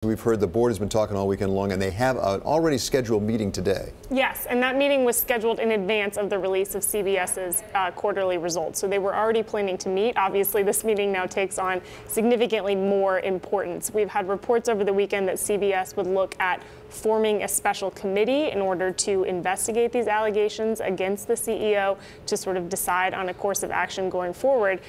We've heard the board has been talking all weekend long, and they have an already scheduled meeting today. Yes, and that meeting was scheduled in advance of the release of CBS's quarterly results. So they were already planning to meet. Obviously, this meeting now takes on significantly more importance. We've had reports over the weekend that CBS would look at forming a special committee in order to investigate these allegations against the CEO to sort of decide on a course of action going forward.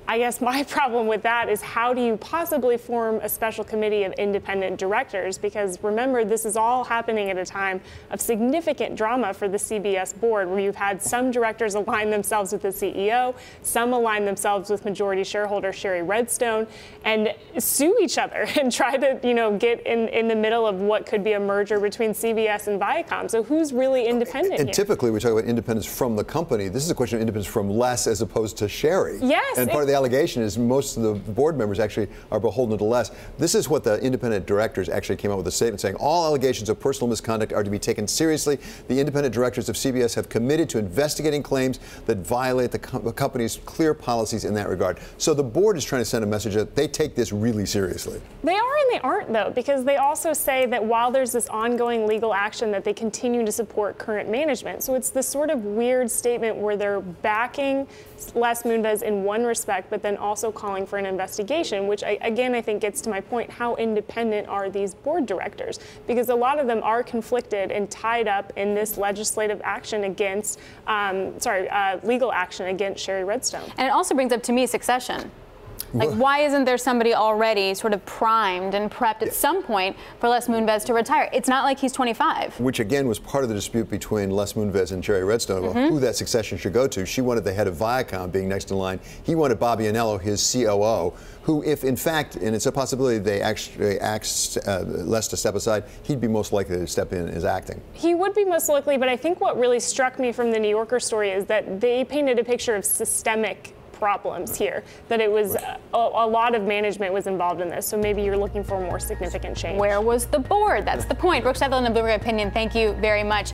I guess my problem with that is, how do you possibly form a special committee of independent directors? Because remember, this is all happening at a time of significant drama for the CBS board, where you've had some directors align themselves with the CEO, some align themselves with majority shareholder Sherry Redstone, and sue each other and try to, get in the middle of what could be a merger between CBS and Viacom. So who's really independent And here? typically, we talk about independence from the company. This is a question of independence from Les as opposed to Sherry. Yes. And part of the allegation is most of the board members actually are beholden to Les. This is what the independent directors actually came out with a statement saying: all allegations of personal misconduct are to be taken seriously. The independent directors of CBS have committed to investigating claims that violate the company's clear policies in that regard. So the board is trying to send a message that they take this really seriously. They are and they aren't, though, because they also say that while there's this ongoing legal action, that they continue to support current management. So it's this sort of weird statement where they're backing Les Moonves in one respect, but then also calling for an investigation, which I think gets to my point: how independent are these board directors? Because a lot of them are conflicted and tied up in this legislative action against, legal action against Sherry Redstone. And it also brings up to me succession. Like, why isn't there somebody already sort of primed and prepped at some point for Les Moonves to retire? It's not like he's 25. Which, again, was part of the dispute between Les Moonves and Sherry Redstone about who that succession should go to. She wanted the head of Viacom being next in line. He wanted Bobby Anello, his COO, who, if in fact, and it's a possibility they actually asked Les to step aside, he'd be most likely to step in as acting. He would be most likely, but I think what really struck me from the New Yorker story is that they painted a picture of systemic problems here, that it was a lot of management was involved in this. So maybe you're looking for a more significant change. Where was the board? That's the point. Brooke, Sutherland of Bloomberg Opinion, thank you very much.